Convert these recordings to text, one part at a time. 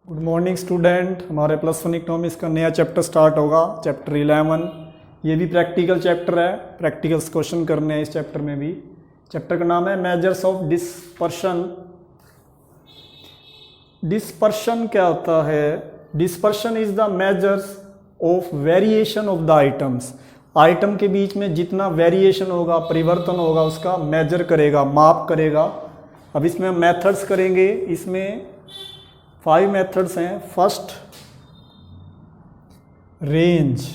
Good morning student. हमारे plus one economics का नया चैप्टर स्टार्ट होगा, चैप्टर 11। ये भी प्रैक्टिकल चैप्टर है, प्रैक्टिकल्स क्वेश्चन करने हैं इस चैप्टर में भी। चैप्टर का नाम है मेजर्स ऑफ डिस्पर्शन। डिस्पर्शन क्या होता है? Dispersion is the measures of variation of the items. Item के बीच में जितना वेरिएशन होगा, परिवर्तन होगा, उसका मेजर करेगा, माप करेगा। अब इसमें मेथड्स करेंगे। इसमें 5 मेथड्स हैं। First, range.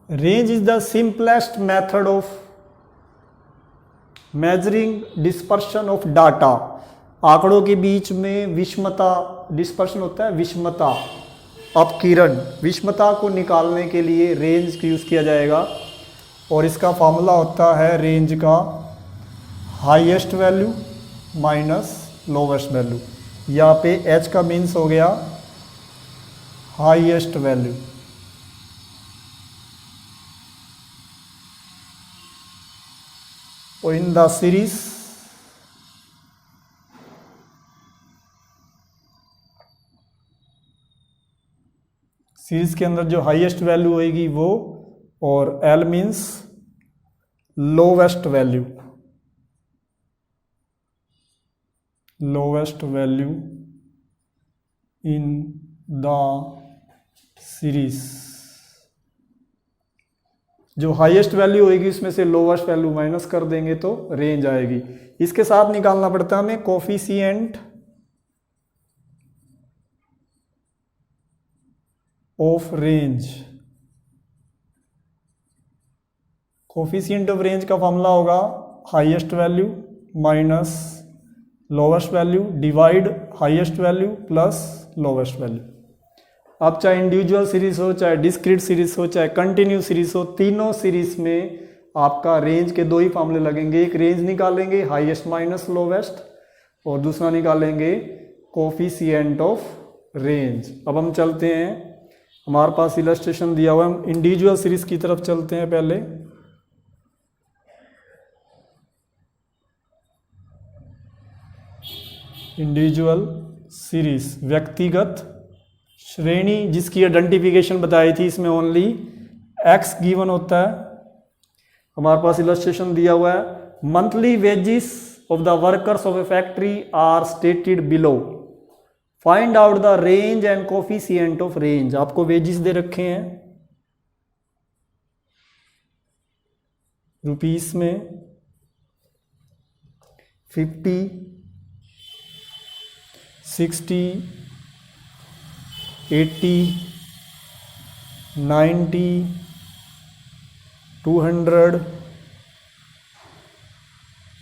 Range is the simplest method of measuring dispersion of data. आंकड़ों के बीच में विषमता, डिस्पर्शन होता है विषमता, अपकिरण, विषमता को निकालने के लिए रेंज का यूज़ किया जाएगा। और इसका फॉर्मूला होता है रेंज का highest value minus lowest value. यहाँ पे h का मीन्स हो गया हाईएस्ट वैल्यू। और इन द सीरीज के अंदर जो हाईएस्ट वैल्यू होगी वो, और L means lowest value, lowest value in the series. जो हाईएस्ट वैल्यू होगी उसमें से लोवेस्ट वैल्यू माइनस कर देंगे तो रेंज आएगी। इसके साथ निकालना पड़ता है हमें coefficient of range. Coefficient of range का फॉर्मूला होगा highest value minus lowest value divide highest value plus lowest value. अब चाहे इंडिविजुअल सीरीज हो, चाहे डिस्क्रीट सीरीज हो, चाहे कंटिन्यू सीरीज हो, तीनों सीरीज में आपका रेंज के 2 ही फॉर्मूले लगेंगे। एक रेंज निकालेंगे हाईएस्ट माइनस लोवेस्ट, और दूसरा निकालेंगे कोफिशिएंट ऑफ रेंज। अब हम चलते हैं, हमारे पास इलस्ट्रेशन दिया हुआ है, हम इंडिविजुअल सीरीज की तरफ चलते हैं। पहले इंडिविजुअल सीरीज, व्यक्तिगत श्रेणी, जिसकी आइडेंटिफिकेशन बताई थी। इसमें ओनली x गिवन होता है। हमारे पास इलस्ट्रेशन दिया हुआ है। Monthly wages of the workers of a factory are stated below. Find out the range and coefficient of range. आपको वेजेस दे रखे हैं रुपीस में, 50, 60, 80, 90, 200,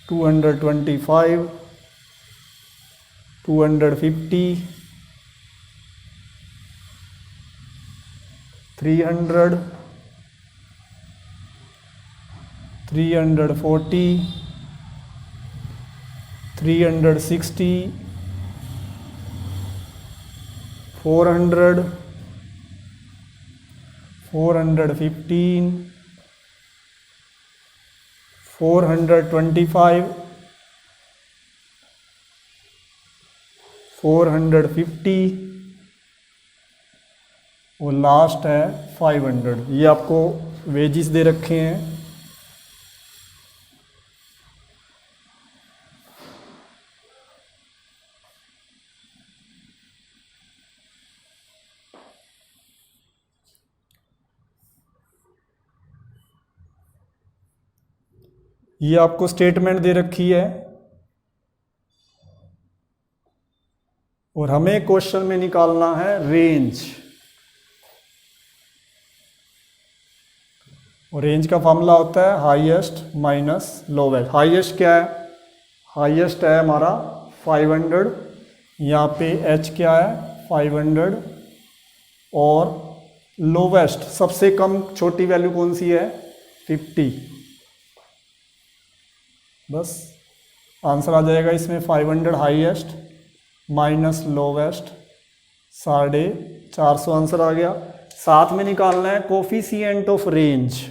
225, 250, 300, 340, 360, 400, 415, 425, 450 और लास्ट है 500। ये आपको वेजेस दे रखे हैं। ये आपको स्टेटमेंट दे रखी है, और हमें क्वेश्चन में निकालना है रेंज। और रेंज का फॉर्मूला होता है हाईएस्ट माइनस लोवेस्ट। हाईएस्ट क्या है? हाईएस्ट है हमारा 500। यहाँ पे h क्या है? 500। और लोवेस्ट, सबसे कम छोटी वैल्यू कौन सी है? 50। बस आंसर आ जाएगा इसमें 500 हाईएस्ट माइनस लोवेस्ट 450 आंसर आ गया। साथ में निकालना है coefficient of range.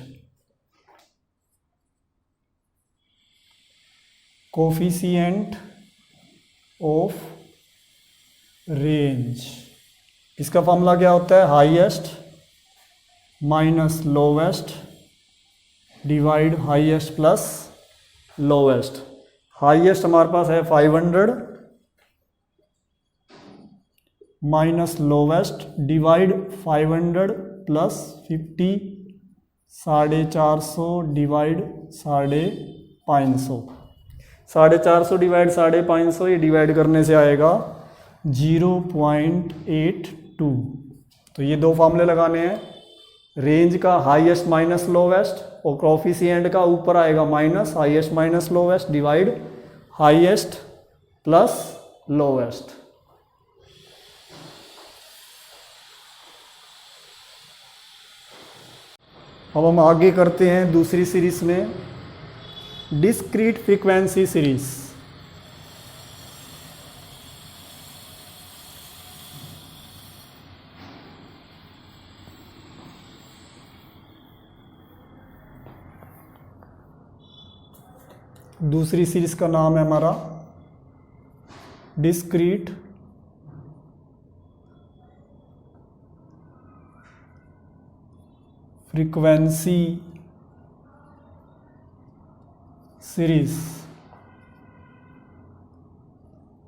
Coefficient of range. इसका फॉर्मूला क्या होता है? Highest minus lowest divide highest plus lowest. Highest हमारे पास है 500 minus lowest divide 500 plus 50 450 divide 550। 450 divide 550, ये डिवाइड करने से आएगा 0.82। तो ये दो फॉर्मूले लगाने हैं, रेंज का हाईएस्ट माइनस लोवेस्ट, और कोफिशिएंट का ऊपर आएगा minus highest minus lowest divide highest plus lowest. अब हम आगे करते हैं दूसरी सीरीज में, डिस्क्रीट फ्रीक्वेंसी सीरीज। दूसरी सीरीज का नाम है हमारा डिस्क्रीट फ्रीक्वेंसी सीरीज,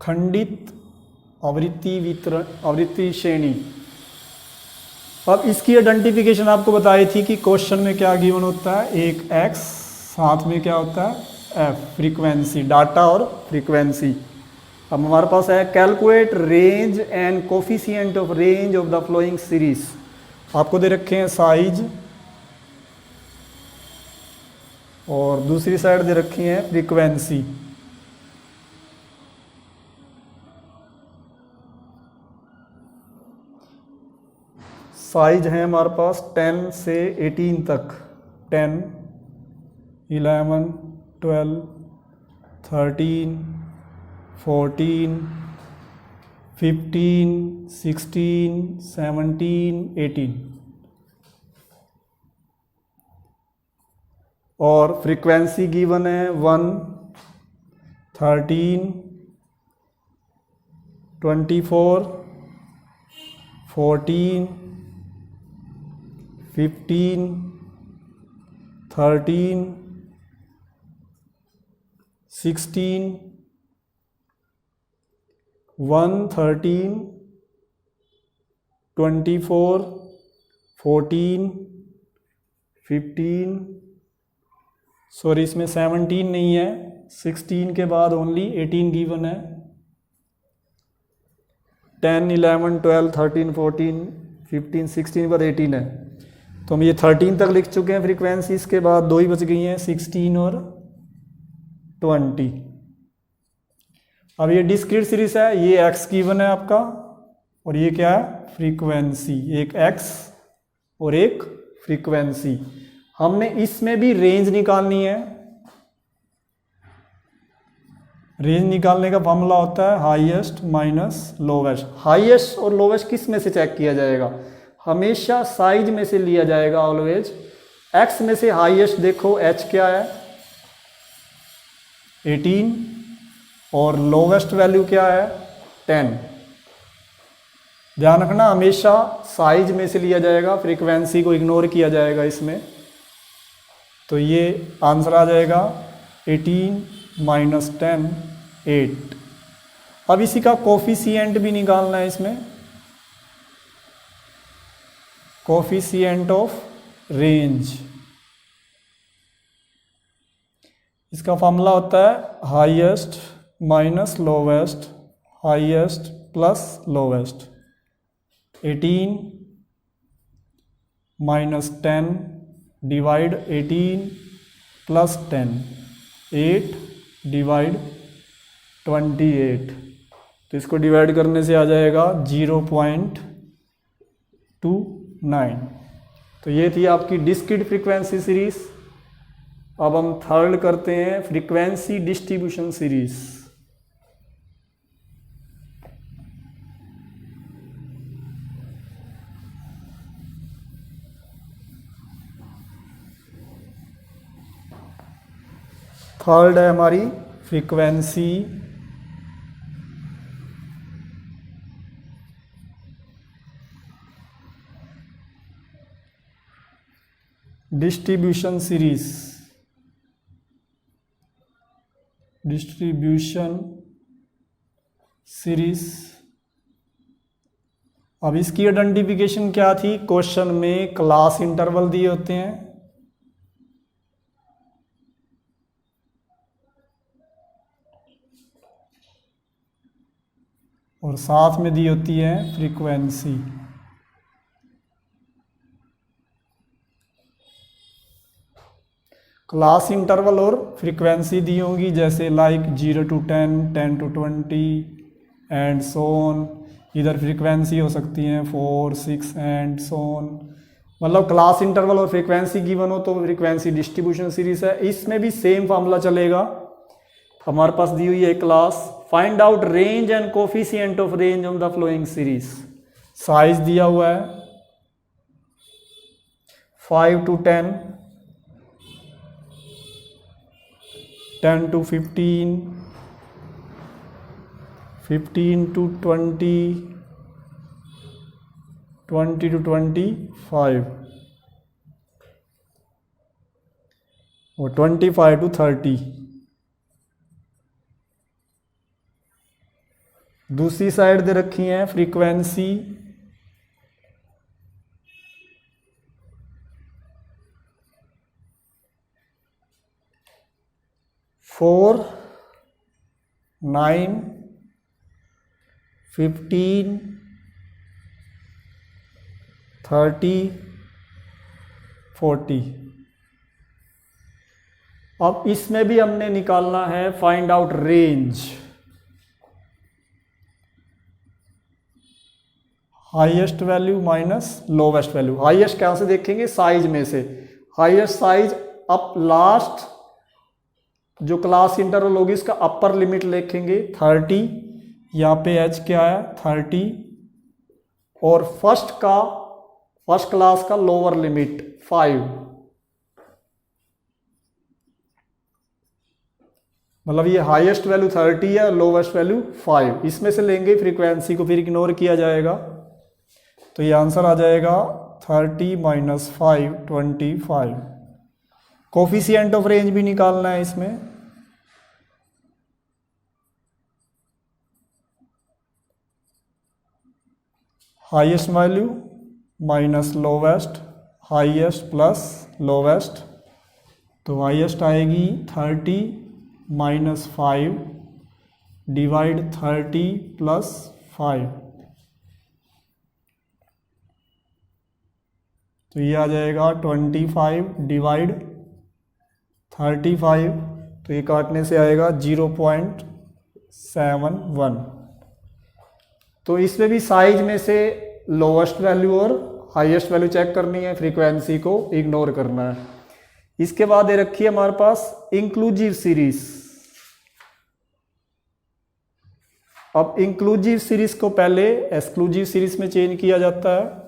खंडित आवृत्ति वितरण आवृत्ति श्रेणी। अब इसकी आइडेंटिफिकेशन आपको बताई थी कि क्वेश्चन में क्या गिवन होता है, एक x, साथ में क्या होता है f, फ्रीक्वेंसी, डाटा और फ्रीक्वेंसी। अब हमारे पास है calculate range and coefficient of range of the flowing series. आपको दे रखे हैं साइज और दूसरी साइड दे रखी है फ्रीक्वेंसी। साइज है हमारे पास 10 से 18 तक, 10, 11, 12, 13, 14, 15, 16, 17, 18। और फ्रीक्वेंसी गिवन है 1, 13, 24, 14, 15, 13, 16, 1, 13, 24, 14, 15, सॉरी इसमें 17 नहीं है, 16 के बाद ओनली 18 गिवन है, 10, 11, 12, 13, 14, 15, 16 के बाद 18 है। तो हम ये 13 तक लिख चुके हैं फ्रीक्वेंसी, इसके बाद दो ही बच गई हैं, 16 और 20। अब ये डिस्क्रीट सीरीज है, ये x गिवन है आपका, और ये क्या है फ्रीक्वेंसी, एक x और एक फ्रीक्वेंसी। हमने इसमें भी रेंज निकालनी है। रेंज निकालने का फॉर्मूला होता है हाईएस्ट माइनस लोवेस्ट। हाईएस्ट और लोवेस्ट किस में से चेक किया जाएगा? हमेशा साइज में से लिया जाएगा ऑलवेज। x में से हाईएस्ट देखो h क्या है 18, और लोवेस्ट वैल्यू क्या है 10। ध्यान रखना हमेशा साइज में से लिया जाएगा, फ्रीक्वेंसी को इग्नोर किया जाएगा इसमें। तो ये आंसर आ जाएगा 18 माइनस 10, 8। अब इसी का कोफिशिएंट भी निकालना है इसमें, कोफिशिएंट ऑफ रेंज। इसका फॉर्मूला होता है highest minus lowest, highest plus lowest. 18 minus 10 divide 18 plus 10, 8 divide 28। तो इसको डिवाइड करने से आ जाएगा 0.29। तो ये थी आपकी डिस्क्रीट फ्रीक्वेंसी सीरीज। अब हम थर्ड करते हैं फ्रीक्वेंसी डिस्ट्रीब्यूशन सीरीज। थर्ड है हमारी फ्रीक्वेंसी डिस्ट्रीब्यूशन सीरीज। अब इसकी आइडेंटिफिकेशन क्या थी, क्वेश्चन में क्लास इंटरवल दिए होते हैं और साथ में दी होती है फ्रीक्वेंसी। क्लास इंटरवल और फ्रीक्वेंसी दी होंगी, जैसे like 0 to 10, 10 to 20 and so on. इधर फ्रीक्वेंसी हो सकती हैं 4, 6 एंड सो ऑन। मतलब क्लास इंटरवल और फ्रीक्वेंसी गिवन हो तो फ्रीक्वेंसी डिस्ट्रीब्यूशन सीरीज है। इसमें भी सेम फार्मूला चलेगा। हमारे पास दी हुई है class, find out range and coefficient of range on the flowing series. Size दिया हुआ है 5 to 10, 10 to 15, 15 to 20, 20 to 25 और 25 to 30। दूसरी साइड दे रखी है फ्रीक्वेंसी 4, 9, 15, 30, 40। अब इसमें भी हमने निकालना है find out range, highest value minus lowest value. Highest कहां से देखेंगे, साइज में से। हाईएस्ट साइज अप लास्ट जो क्लास इंटरवल होगी इसका अपर लिमिट लिखेंगे 30, यहाँ पे एच क्या है 30, और फर्स्ट क्लास का लोअर लिमिट 5। मतलब ये हाईएस्ट वैल्यू 30 है, लोवेस्ट वैल्यू 5। इसमें से लेंगे फ्रीक्वेंसी को, फिर इग्नोर किया जाएगा, तो ये आंसर आ जाएगा 30 माइनस 5, 25। कोफिशिएंट ऑफ रेंज भी निकालना है इसमें। Highest value minus lowest, highest plus lowest, तो हाईएस्ट आएगी 30 माइनस 5 डिवाइड 30 प्लस 5, तो ये आ जाएगा 25 डिवाइड 35, तो ये काटने से आएगा 0.71। तो इसमें भी साइज में से लोवेस्ट वैल्यू और हाईएस्ट वैल्यू चेक करनी है, फ्रीक्वेंसी को इग्नोर करना है। इसके बाद ये रखी है हमारे पास इंक्लूसिव सीरीज। अब इंक्लूसिव सीरीज को पहले एक्सक्लूसिव सीरीज में चेंज किया जाता है।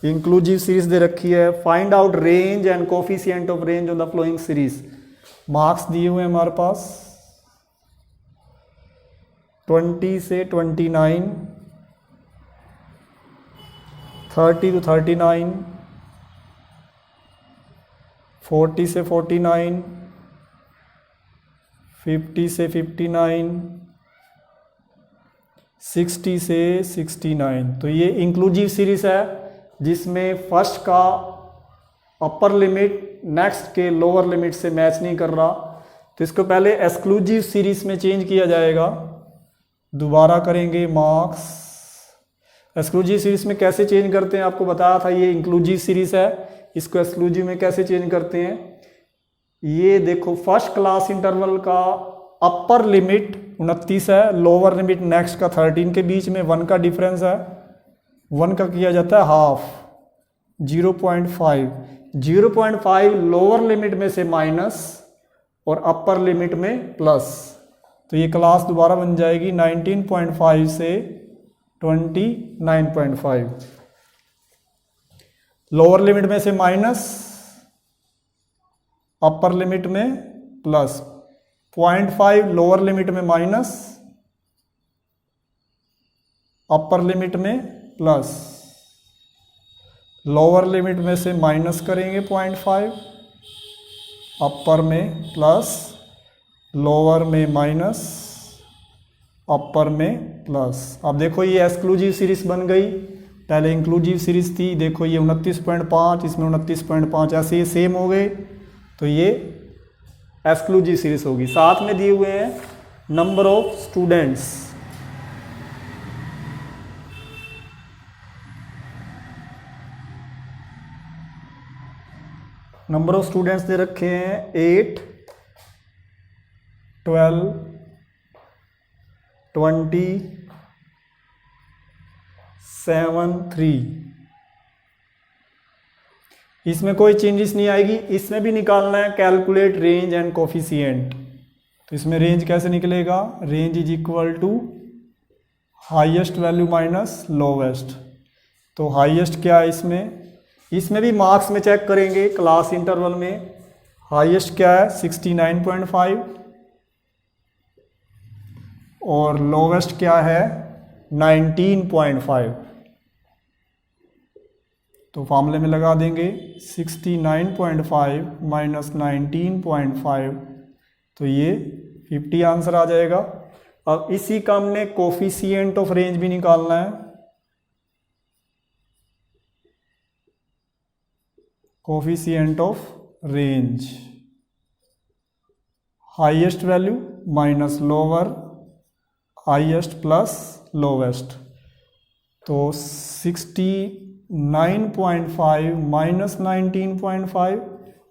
इंक्लूसिव सीरीज दे रखी है, find out range and coefficient of range on the flowing series. Marks दिए हुए हैं हमारे पास 20 से 29, 30 to 39, 40 से 49, 50 से 59, 60 से 69। तो ये इंक्लूसिव सीरीज है जिसमें फर्स्ट का अपर लिमिट नेक्स्ट के लोअर लिमिट से मैच नहीं कर रहा, तो इसको पहले एक्सक्लूसिव सीरीज में चेंज किया जाएगा। दोबारा करेंगे मार्क्स। एक्सक्लूसिव सीरीज में कैसे चेंज करते हैं आपको बताया था, ये इंक्लूसिव सीरीज है, इसको एक्सक्लूसिव में कैसे चेंज करते हैं। ये देखो फर्स्ट क्लास इंटरवल का अपर लिमिट 29 है, लोअर लिमिट नेक्स्ट का 13 के बीच में 1 का डिफरेंस है, 1 का किया जाता है हाफ 0.5। 0.5 लोअर लिमिट में से माइनस और अपर लिमिट में प्लस, तो ये क्लास दोबारा बन जाएगी 19.5 से 29.5। लोअर लिमिट में से माइनस, अपर लिमिट में प्लस। 0.5 लोअर लिमिट में माइनस अपर लिमिट में प्लस, लोअर लिमिट में से माइनस करेंगे 0.5, अपर में प्लस, लोअर में माइनस, अपर में प्लस। अब देखो ये एक्सक्लूसिव सीरीज बन गई, पहले इंक्लूसिव सीरीज थी, देखो ये 29.5, इसमें 29.5, ऐसे ये सेम हो गए, तो ये एक्सक्लूसिव सीरीज होगी। साथ में दिए हुए हैं number of students, number of students they रखे हैं 8, 12, 20, 7, 3। इसमें कोई चेंजेस नहीं आएगी। इसमें भी निकालना है कैलकुलेट रेंज एंड कोफिशिएंट। तो इसमें रेंज कैसे निकलेगा, range is equal to highest value minus lowest. तो हाईएस्ट क्या है इसमें भी मार्क्स में चेक करेंगे क्लास इंटरवल में। हाईएस्ट क्या है 69.5 और लोवेस्ट क्या है 19.5। तो फॉर्मूले में लगा देंगे 69.5 माइनस 19.5, तो ये 50 आंसर आ जाएगा। अब इसी का हमने कोफिशिएंट ऑफ रेंज भी निकालना है। Coefficient of range, highest value minus lower, highest plus lowest. तो 69.5 माइनस 19.5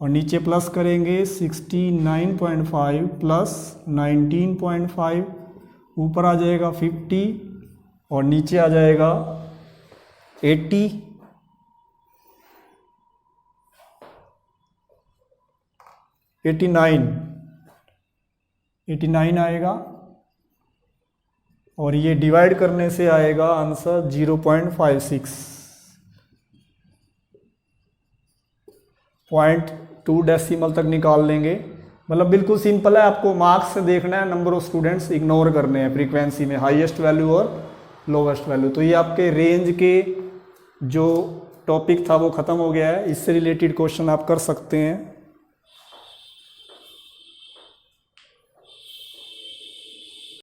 और नीचे प्लस करेंगे 69.5 प्लस 19.5, ऊपर आ जाएगा 50 और नीचे आ जाएगा 80। 89 आएगा और ये डिवाइड करने से आएगा आंसर 0.56। 0.2 डेसिमल तक निकाल लेंगे। मतलब बिल्कुल सिंपल है, आपको मार्क्स से देखना है, नंबर ऑफ स्टूडेंट्स इग्नोर करने हैं फ्रीक्वेंसी में, हाईएस्ट वैल्यू और लोवेस्ट वैल्यू। तो ये आपके रेंज के जो टॉपिक था वो ख़त्म हो गया है। इससे रिलेटेड क्वेश्चन आप कर सकते हैं।